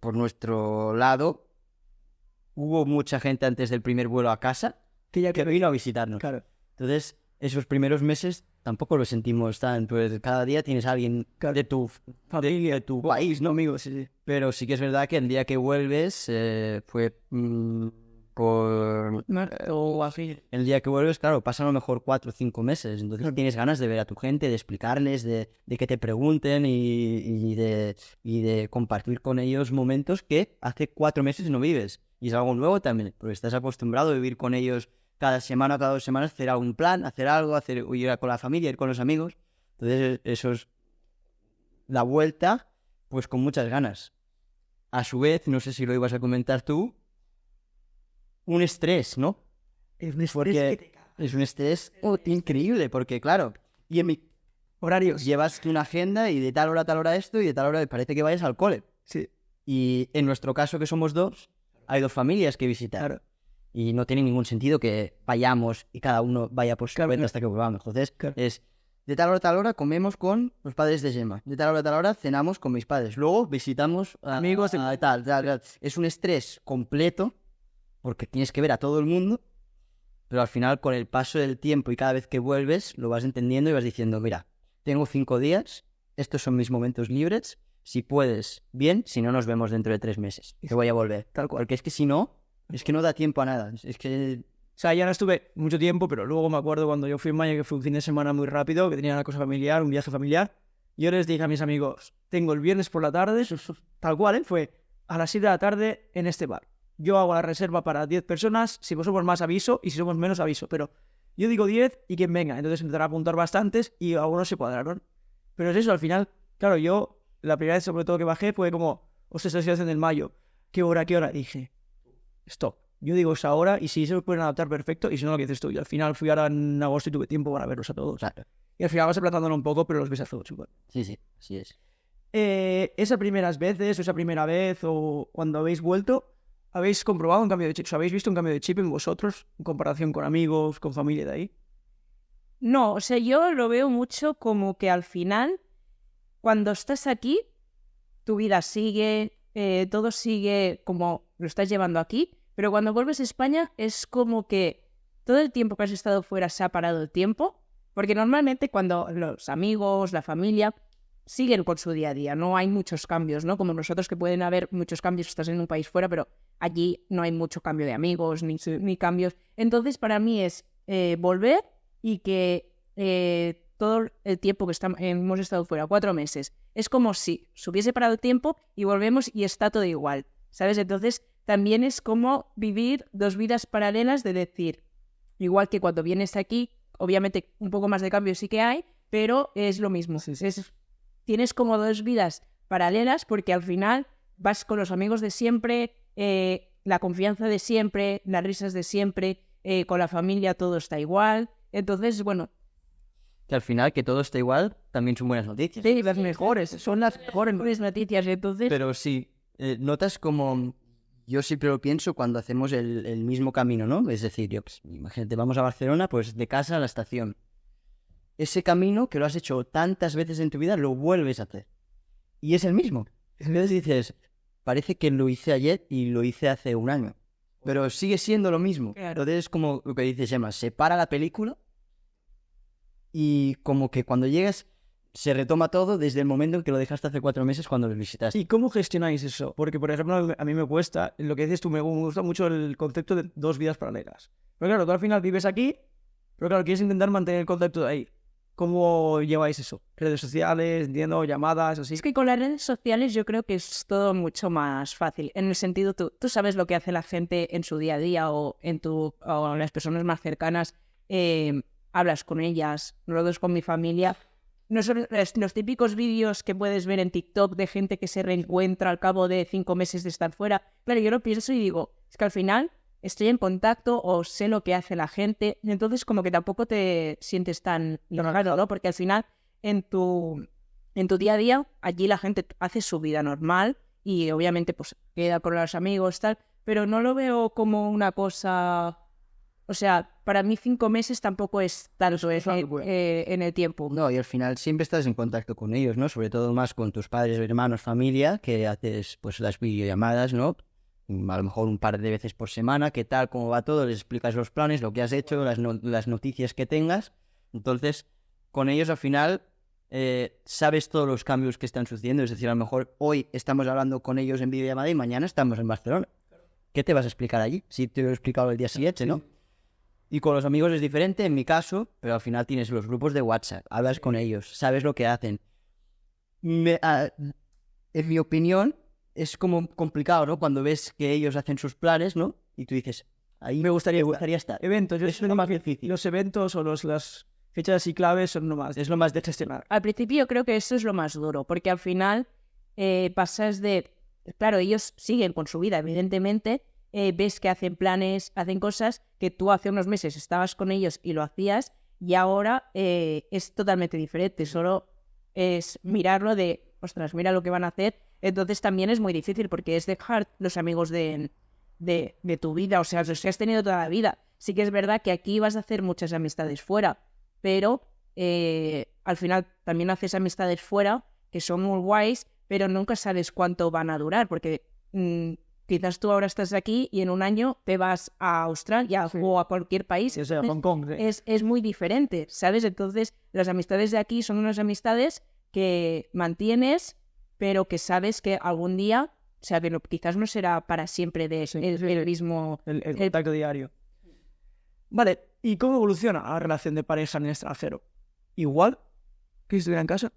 por nuestro lado, hubo mucha gente antes del primer vuelo a casa que vino a visitarnos. Claro. Entonces, esos primeros meses tampoco lo sentimos tan, pues cada día tienes a alguien de tu familia, de tu país, ¿no, amigos? Sí. Pero sí que es verdad que el día que vuelves fue O así. El día que vuelves, claro, pasan a lo mejor 4 o 5 meses, entonces tienes ganas de ver a tu gente, de explicarles, de que te pregunten y de compartir con ellos momentos que hace 4 meses no vives. Y es algo nuevo también, porque estás acostumbrado a vivir con ellos cada semana, cada 2 semanas, hacer algún plan, hacer algo, ir con la familia, ir con los amigos. Entonces eso es la vuelta, pues con muchas ganas. A su vez, no sé si lo ibas a comentar tú, un estrés, ¿no? Es un estrés Porque que te cagas. es un estrés increíble, porque claro, y en mi Horarios. llevas una agenda y de tal hora a tal hora esto y de tal hora parece que vayas al cole. Sí. Y en nuestro caso, que somos 2, hay 2 familias que visitar. Claro. Y no tiene ningún sentido que vayamos y cada uno vaya por su cuenta hasta que volvamos. Entonces, es de tal hora a tal hora comemos con los padres de Gemma. De tal hora a tal hora cenamos con mis padres. Luego visitamos Amigos de... tal. Es un estrés completo porque tienes que ver a todo el mundo, pero al final con el paso del tiempo y cada vez que vuelves lo vas entendiendo y vas diciendo, mira, tengo 5 días, estos son mis momentos libres, si puedes, bien, si no nos vemos dentro de 3 meses, que voy a volver. Tal cual, porque es que si no, es que no da tiempo a nada, es que... O sea, ya no estuve mucho tiempo, pero luego me acuerdo cuando yo fui en mayo, que fue un fin de semana muy rápido, que tenía una cosa familiar, un viaje familiar. Yo les dije a mis amigos, tengo el viernes por la tarde, tal cual, fue a las 7 de la tarde en este bar. Yo hago la reserva para 10 personas, si vos somos más aviso y si somos menos aviso, pero yo digo 10 y quien venga. Entonces empezaron a apuntar bastantes y algunos se cuadraron. Pero es eso, al final, claro, yo la primera vez sobre todo que bajé fue como, ostras, esta situación del mayo, ¿qué hora? Dije, stop. Yo digo esa hora y si se me pueden adaptar perfecto y si no lo que dices tú. Y al final fui ahora en agosto y tuve tiempo para verlos a todos. Claro. Y al final vas aplazándolo un poco, pero los ves a todos igual. Sí, así es. Esas primeras veces o esa primera vez o cuando habéis vuelto, ¿habéis comprobado un cambio de chip? ¿O habéis visto un cambio de chip en vosotros en comparación con amigos, con familia de ahí? No, o sea, yo lo veo mucho como que al final, cuando estás aquí, tu vida sigue, todo sigue como lo estás llevando aquí, pero cuando vuelves a España es como que todo el tiempo que has estado fuera se ha parado el tiempo, porque normalmente cuando los amigos, la familia, siguen con su día a día, no hay muchos cambios, ¿no? Como nosotros que pueden haber muchos cambios, estás en un país fuera, pero allí no hay mucho cambio de amigos, ni cambios. Entonces, para mí es volver y que todo el tiempo que hemos estado fuera, 4 meses, es como si se hubiese parado el tiempo y volvemos y está todo igual, ¿sabes? Entonces, también es como vivir 2 vidas paralelas de decir, igual que cuando vienes aquí, obviamente un poco más de cambio sí que hay, pero es lo mismo. Sí. Tienes como 2 vidas paralelas porque al final vas con los amigos de siempre, la confianza de siempre, las risas de siempre, con la familia todo está igual. Entonces, bueno... Que al final, que todo está igual, también son buenas noticias. Sí, las mejores, son las mejores noticias. Entonces... Pero sí, notas como... Yo siempre lo pienso cuando hacemos el mismo camino, ¿no? Es decir, imagínate, vamos a Barcelona, pues de casa a la estación. Ese camino que lo has hecho tantas veces en tu vida, lo vuelves a hacer. Y es el mismo. Entonces dices, parece que lo hice ayer y lo hice hace un año. Pero sigue siendo lo mismo. Claro. Entonces es como lo que dices, Emma, se para la película y como que cuando llegas se retoma todo desde el momento en que lo dejaste hace 4 meses cuando lo visitaste. ¿Y cómo gestionáis eso? Porque, por ejemplo, a mí me cuesta, lo que dices tú, me gusta mucho el concepto de 2 vidas paralelas. Pero claro, tú al final vives aquí, pero claro, quieres intentar mantener el concepto de ahí. ¿Cómo lleváis eso? ¿Redes sociales, entiendo, llamadas, así? Es que con las redes sociales yo creo que es todo mucho más fácil. En el sentido, tú sabes lo que hace la gente en su día a día o las personas más cercanas, hablas con ellas, nosotros con mi familia. No son los típicos vídeos que puedes ver en TikTok de gente que se reencuentra al cabo de 5 meses de estar fuera. Claro, yo lo pienso y digo, es que al final estoy en contacto o sé lo que hace la gente, entonces como que tampoco te sientes tan raro, ¿no? Porque al final en tu día a día, allí la gente hace su vida normal y obviamente pues queda con los amigos, tal, pero no lo veo como una cosa O sea, para mí 5 meses tampoco es tanto en el tiempo. No, y al final siempre estás en contacto con ellos, ¿no? Sobre todo más con tus padres, hermanos, familia, que haces pues las videollamadas, ¿no? A lo mejor un par de veces por semana, qué tal, cómo va todo, les explicas los planes, lo que has hecho, las noticias que tengas. Entonces, con ellos al final sabes todos los cambios que están sucediendo. Es decir, a lo mejor hoy estamos hablando con ellos en videollamada y mañana estamos en Barcelona. ¿Qué te vas a explicar allí? Si te lo he explicado el día siguiente, ¿no? Y con los amigos es diferente, en mi caso, pero al final tienes los grupos de WhatsApp, hablas con ellos, sabes lo que hacen. En mi opinión, es como complicado, ¿no? Cuando ves que ellos hacen sus planes, ¿no? Y tú dices, ahí me gustaría estar. Eventos, Es lo más difícil. Los eventos o las fechas así claves son es lo más de gestionar. Al principio yo creo que eso es lo más duro, porque al final pasas de... Claro, ellos siguen con su vida, evidentemente. Ves que hacen planes, hacen cosas que tú hace unos meses estabas con ellos y lo hacías, y ahora es totalmente diferente. Solo es mirarlo de, ostras, mira lo que van a hacer. Entonces también es muy difícil porque es dejar los amigos de tu vida, o sea, los que has tenido toda la vida. Sí que es verdad que aquí vas a hacer muchas amistades fuera, pero al final también haces amistades fuera que son muy guays, pero nunca sabes cuánto van a durar, porque quizás tú ahora estás aquí y en un año te vas a Australia o a cualquier país. Sí, o sea, Hong Kong. Sí. Es muy diferente, ¿sabes? Entonces, las amistades de aquí son unas amistades que mantienes, pero que sabes que algún día, o sea, que quizás no será para siempre el mismo... El contacto diario. Vale, ¿y cómo evoluciona la relación de pareja en el extranjero? ¿Igual que si estuviera en casa?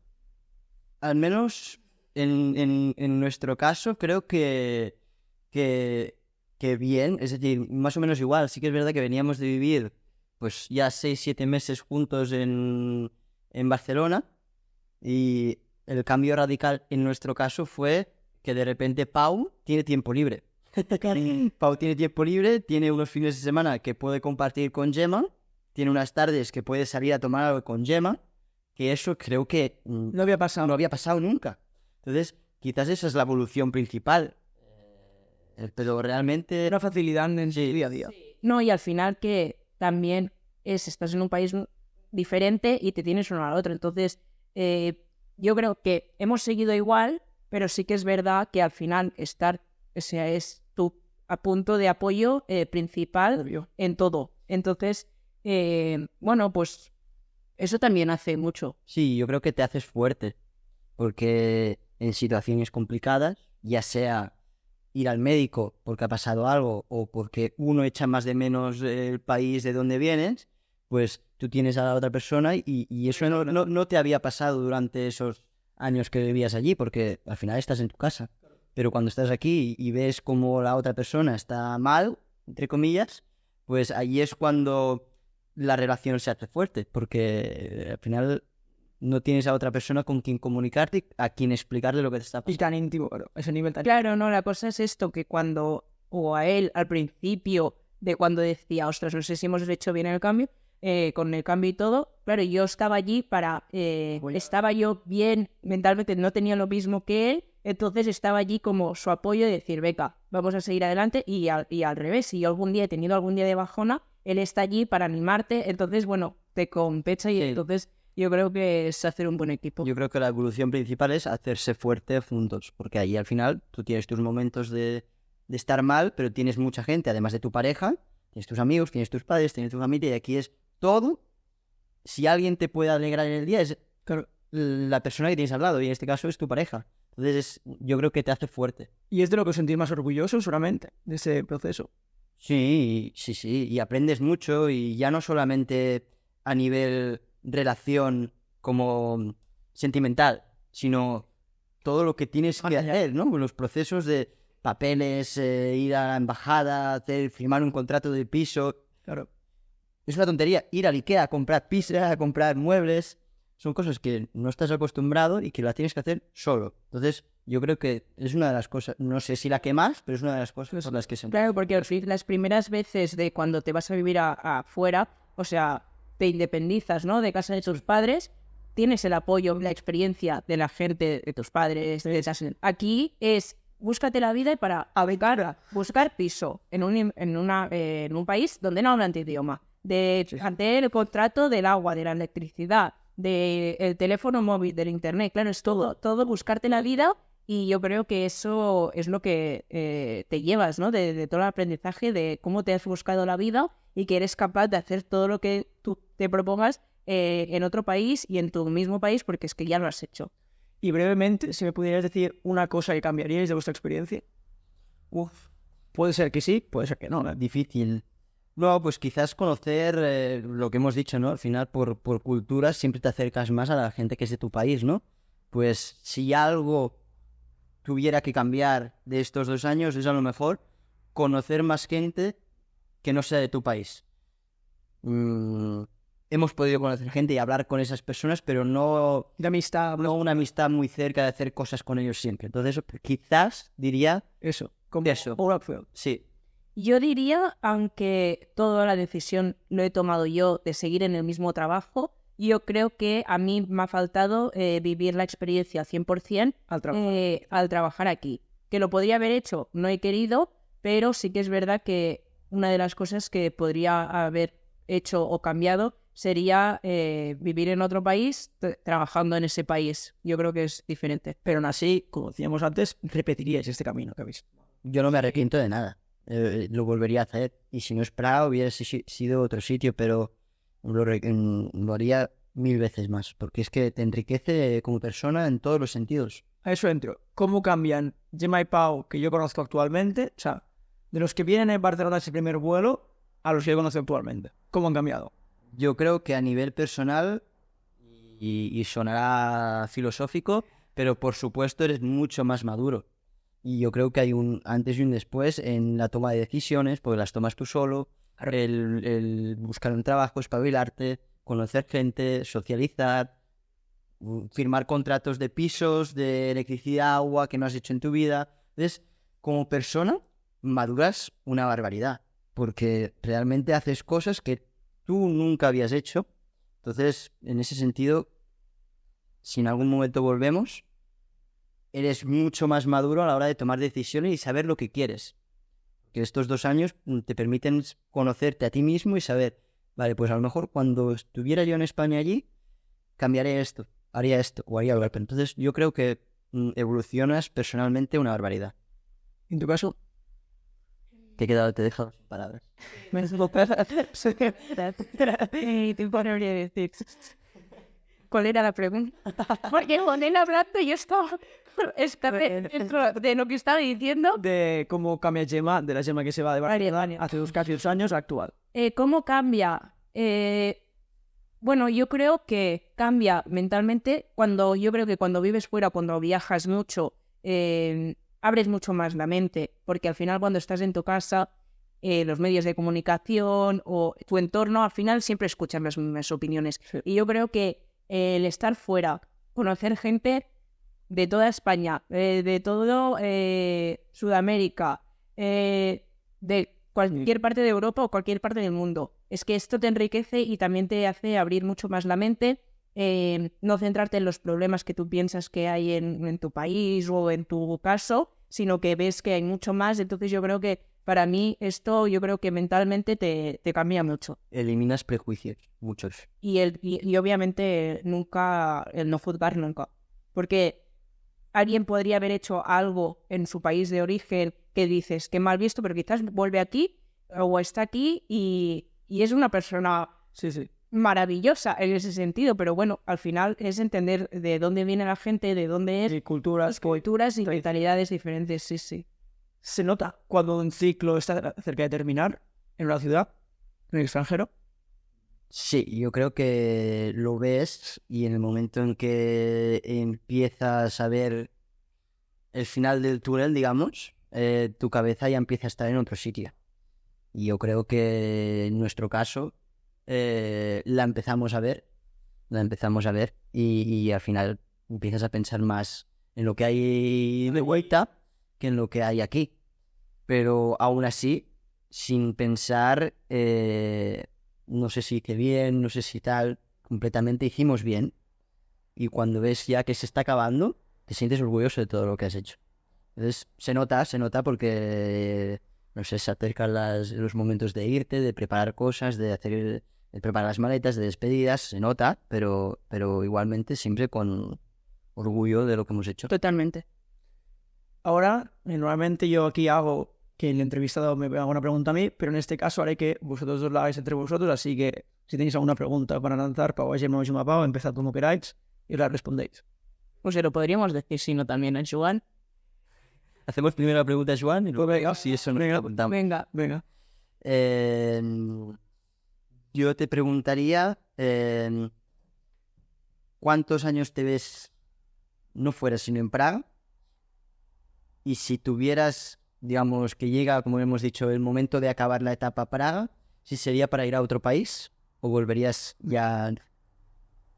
Al menos en nuestro caso creo que bien, es decir, más o menos igual. Sí que es verdad que veníamos de vivir pues ya 6-7 meses juntos en Barcelona, y el cambio radical en nuestro caso fue que de repente Pau tiene tiempo libre. Pau tiene tiempo libre, tiene unos fines de semana que puede compartir con Gemma, tiene unas tardes que puede salir a tomar algo con Gemma, que eso creo que no había pasado nunca. Entonces, quizás esa es la evolución principal. Pero realmente... Una facilidad en su día a día. Sí. No, y al final que también estás en un país diferente y te tienes uno al otro. Entonces, yo creo que hemos seguido igual, pero sí que es verdad que al final es tu punto de apoyo principal en todo. Entonces, bueno, pues eso también hace mucho. Sí, yo creo que te haces fuerte, porque en situaciones complicadas, ya sea ir al médico porque ha pasado algo o porque uno echa más de menos el país de donde vienes, pues tú tienes a la otra persona y eso no te había pasado durante esos años que vivías allí, porque al final estás en tu casa. Pero cuando estás aquí y ves cómo la otra persona está mal, entre comillas, pues ahí es cuando la relación se hace fuerte, porque al final no tienes a otra persona con quien comunicarte, a quien explicarle lo que te está pasando. Y tan íntimo, ese nivel tan... Claro, no, la cosa es esto, que cuando, o a él al principio, de cuando decía, ostras, no sé si hemos hecho bien el cambio, con el cambio y todo, claro, yo estaba allí estaba yo bien mentalmente, no tenía lo mismo que él, entonces estaba allí como su apoyo de decir, venga, vamos a seguir adelante, y al revés, si yo algún día he tenido algún día de bajona, él está allí para animarte, entonces, bueno, te compensa y sí. Entonces yo creo que es hacer un buen equipo. Yo creo que la evolución principal es hacerse fuerte juntos, porque ahí al final tú tienes tus momentos de estar mal, pero tienes mucha gente, además de tu pareja, tienes tus amigos, tienes tus padres, tienes tu familia, y aquí es todo. Si alguien te puede alegrar en el día, es la persona que tienes al lado, y en este caso es tu pareja. Entonces yo creo que te hace fuerte. Y es de lo que os sentís más orgulloso, seguramente, de ese proceso. Sí, y aprendes mucho, y ya no solamente a nivel relación como sentimental, sino todo lo que tienes que hacer, ¿no? Los procesos de papeles, ir a la embajada, firmar un contrato de piso. Claro. Es una tontería ir al IKEA a comprar pizza, a comprar muebles. Son cosas que no estás acostumbrado y que las tienes que hacer solo. Entonces, yo creo que es una de las cosas, no sé si la que más, pero es una de las cosas por las que se... Claro, porque las primeras veces de cuando te vas a vivir afuera, o sea, te independizas, ¿no?, de casa de tus padres, tienes el apoyo, la experiencia de la gente, de tus padres. Aquí es búscate la vida para buscar piso en un país donde no hablan tu idioma, de hacer el contrato del agua, de la electricidad, del teléfono móvil, del internet. Claro, es todo buscarte la vida, y yo creo que eso es lo que te llevas, ¿no? De todo el aprendizaje, de cómo te has buscado la vida y que eres capaz de hacer todo lo que tú te propongas en otro país y en tu mismo país, porque es que ya lo has hecho. Y brevemente, si me pudieras decir una cosa que cambiaríais de vuestra experiencia. Puede ser que sí, puede ser que no. Difícil. No, pues quizás conocer lo que hemos dicho, ¿no? Al final, por culturas siempre te acercas más a la gente que es de tu país, ¿no? Pues si algo tuviera que cambiar de estos 2 años, es a lo mejor conocer más gente que no sea de tu país. Hemos podido conocer gente y hablar con esas personas, pero no De amistad, no una amistad muy cerca de hacer cosas con ellos siempre. Entonces, quizás diría eso. Como eso. una opción. Sí. Yo diría, aunque toda la decisión lo he tomado yo de seguir en el mismo trabajo, yo creo que a mí me ha faltado vivir la experiencia 100% al trabajar aquí. Que lo podría haber hecho, no he querido, pero sí que es verdad que una de las cosas que podría haber hecho o cambiado sería vivir en otro país trabajando en ese país. Yo creo que es diferente. Pero aún así, como decíamos antes, repetiríais este camino que habéis. Yo no me arrepiento de nada. Lo volvería a hacer. Y si no es Praga, hubiera sido otro sitio, pero lo haría 1000 veces más. Porque es que te enriquece como persona en todos los sentidos. A eso entro. ¿Cómo cambian Gemma y Pau, que yo conozco actualmente? O sea, de los que vienen en Barcelona ese primer vuelo a los que yo conozco actualmente. ¿Cómo han cambiado? Yo creo que a nivel personal, y sonará filosófico, pero por supuesto eres mucho más maduro. Y yo creo que hay un antes y un después en la toma de decisiones, porque las tomas tú solo, el buscar un trabajo, espabilarte, conocer gente, socializar, firmar contratos de pisos, de electricidad, agua que no has hecho en tu vida. Entonces, como persona, maduras una barbaridad, porque realmente haces cosas que tú nunca habías hecho. Entonces, en ese sentido, si en algún momento volvemos, eres mucho más maduro a la hora de tomar decisiones y saber lo que quieres. Que estos 2 años te permiten conocerte a ti mismo y saber, vale, pues a lo mejor cuando estuviera yo en España allí, cambiaré esto, haría esto o haría lo otro. Entonces yo creo que evolucionas personalmente una barbaridad. ¿En tu caso? Te he dejado sin palabras. ¿Cuál era la pregunta? Porque con él hablando yo estaba dentro de lo que estaba diciendo. De cómo cambia Gemma, de la Gemma que se va de Barcelona Vale. hace casi 2 años a actual. ¿Cómo cambia? Bueno, yo creo que cambia mentalmente yo creo que cuando vives fuera, cuando viajas mucho, abres mucho más la mente, porque al final cuando estás en tu casa, los medios de comunicación o tu entorno, al final siempre escuchas las mismas opiniones. Sí. Y yo creo que el estar fuera, conocer gente de toda España, de todo Sudamérica, de cualquier parte de Europa o cualquier parte del mundo, es que esto te enriquece y también te hace abrir mucho más la mente, no centrarte en los problemas que tú piensas que hay en tu país o en tu caso, sino que ves que hay mucho más. Entonces yo creo que para mí esto, yo creo que mentalmente te cambia mucho. Eliminas prejuicios, muchos. Y obviamente nunca, el no juzgar nunca. Porque alguien podría haber hecho algo en su país de origen que dices, que mal visto, pero quizás vuelve aquí o está aquí y es una persona Sí. maravillosa en ese sentido. Pero bueno, al final es entender de dónde viene la gente, de dónde es, Y culturas. y mentalidades diferentes, sí. ¿Se nota cuando un ciclo está cerca de terminar en una ciudad, en el extranjero? Sí, yo creo que lo ves y en el momento en que empiezas a ver el final del túnel, digamos, tu cabeza ya empieza a estar en otro sitio. Y yo creo que en nuestro caso la empezamos a ver y al final empiezas a pensar más en lo que hay de vuelta que en lo que hay aquí. Pero aún así, sin pensar, no sé si hice bien, no sé si tal, completamente hicimos bien. Y cuando ves ya que se está acabando, te sientes orgulloso de todo lo que has hecho. Entonces se nota porque, no sé, se acercan los momentos de irte, de preparar cosas, de preparar las maletas, de despedidas, se nota, pero igualmente siempre con orgullo de lo que hemos hecho. Totalmente. Ahora, normalmente yo aquí hago que el entrevistado me haga una pregunta a mí, pero en este caso haré que vosotros dos la hagáis entre vosotros, así que si tenéis alguna pregunta para lanzar, Pau, ayer me Pau, empezad como queráis y la respondéis. Pues se lo podríamos decir, si no, también a Joan. Hacemos primero la pregunta a Joan y luego, Pues venga, si eso nos preguntamos. Venga. Yo te preguntaría, ¿cuántos años te ves no fuera, sino en Praga? Y si tuvieras, digamos, que llega, como hemos dicho, el momento de acabar la etapa Praga, ¿si sería para ir a otro país o volverías ya?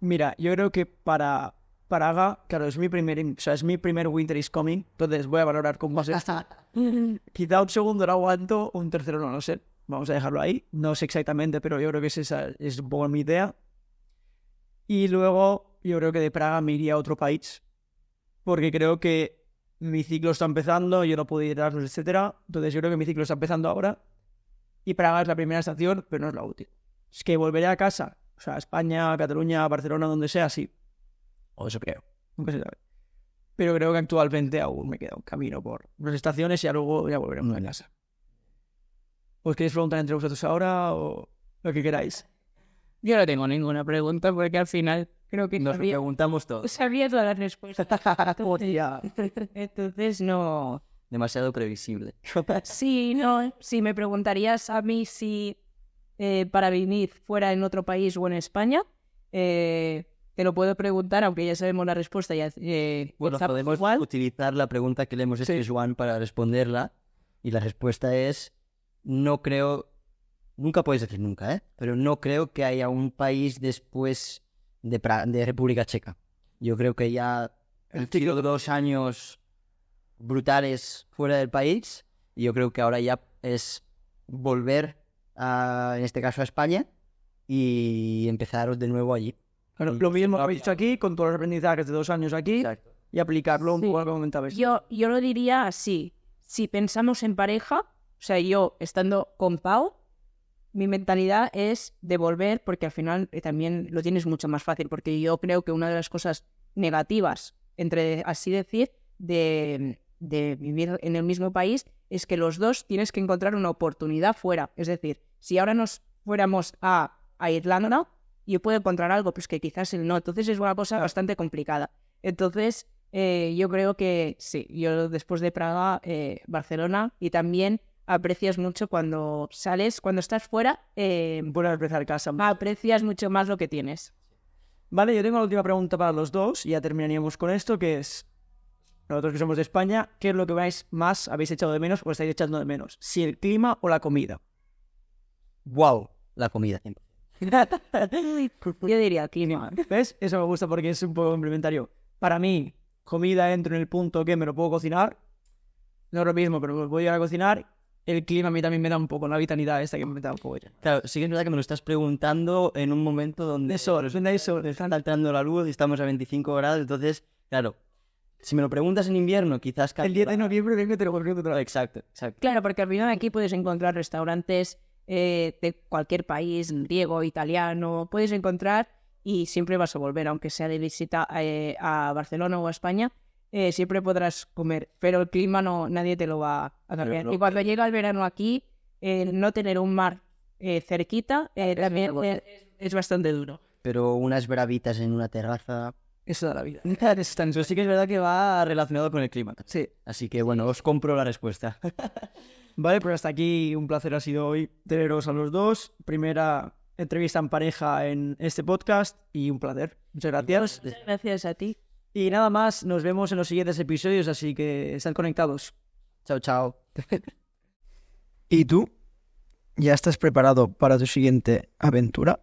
Mira, yo creo que para Praga, claro, es mi primer Winter is Coming, entonces voy a valorar con más esta. Quizá un segundo lo aguanto, un tercero no lo sé. Vamos a dejarlo ahí. No sé exactamente, pero yo creo que esa es un poco mi idea. Y luego yo creo que de Praga me iría a otro país, porque creo que mi ciclo está empezando, yo no puedo ir a Erasmus, etcétera. Entonces yo creo que mi ciclo está empezando ahora y Praga es la primera estación, pero no es la última. Es que volveré a casa, o sea, España, Cataluña, Barcelona, donde sea, sí. O eso creo, nunca se sabe. Pero creo que actualmente aún me queda un camino por las estaciones y luego ya volveremos a casa. ¿Os queréis preguntar entre vosotros ahora o lo que queráis? Yo no tengo ninguna pregunta porque al final creo que Nos preguntamos todos. sabía todas las respuestas. Hostia. Entonces no... Demasiado previsible. Sí, no. Si me preguntarías a mí si para vivir fuera en otro país o en España, te lo puedo preguntar, aunque ya sabemos la respuesta. Bueno, podemos utilizar la pregunta que le hemos hecho a Joan para responderla. Y la respuesta es, no creo, nunca puedes decir nunca, pero no creo que haya un país después de República Checa. Yo creo que ya han sido 2 años brutales fuera del país y yo creo que ahora ya es volver en este caso a España y empezar de nuevo allí. Claro, lo mismo que habéis dicho aquí, con todos los aprendizajes de 2 años aquí. Exacto. Y aplicarlo un poco a lo que comentabais. Yo lo diría así. Si pensamos en pareja, o sea, yo estando con Pau, mi mentalidad es de volver porque al final también lo tienes mucho más fácil, porque yo creo que una de las cosas negativas, entre así decir, de vivir en el mismo país es que los dos tienes que encontrar una oportunidad fuera. Es decir, si ahora nos fuéramos a Irlanda, yo puedo encontrar algo, pues que quizás él no. Entonces es una cosa bastante complicada. Entonces yo creo que sí, yo después de Praga, Barcelona, y también aprecias mucho cuando sales, cuando estás fuera, Puedes apreciar casa. aprecias mucho más lo que tienes. Vale, yo tengo la última pregunta para los dos y ya terminaríamos con esto, que es, nosotros que somos de España, ¿qué es lo que más habéis echado de menos o estáis echando de menos? ¿Si el clima o la comida? ¡Wow! La comida. Yo diría clima. ¿Ves? Eso me gusta porque es un poco complementario. Para mí, comida entro en el punto que me lo puedo cocinar. No es lo mismo, pero voy a cocinar. El clima a mí también me da un poco la vitalidad esta que me da un poco ya. Claro, sí que es verdad que me lo estás preguntando en un momento donde está saltando la luz y estamos a 25 grados, entonces, claro, si me lo preguntas en invierno, quizás... El 10 de noviembre vengo y te lo pregunto otra vez. Exacto. Claro, porque al final aquí puedes encontrar restaurantes de cualquier país, griego, italiano, puedes encontrar y siempre vas a volver, aunque sea de visita a Barcelona o a España, siempre podrás comer, pero el clima nadie te lo va a cambiar. Y cuando llega el verano aquí, no tener un mar cerquita también es bastante duro. Pero unas bravitas en una terraza... Eso da la vida. Pero sí que es verdad que va relacionado con el clima. Sí. Así que bueno, os compro la respuesta. Vale, pues hasta aquí un placer ha sido hoy teneros a los dos. Primera entrevista en pareja en este podcast y un placer. Muchas gracias. Muchas gracias a ti. Y nada más, nos vemos en los siguientes episodios, así que están conectados. Chao, chao. ¿Y tú? ¿Ya estás preparado para tu siguiente aventura?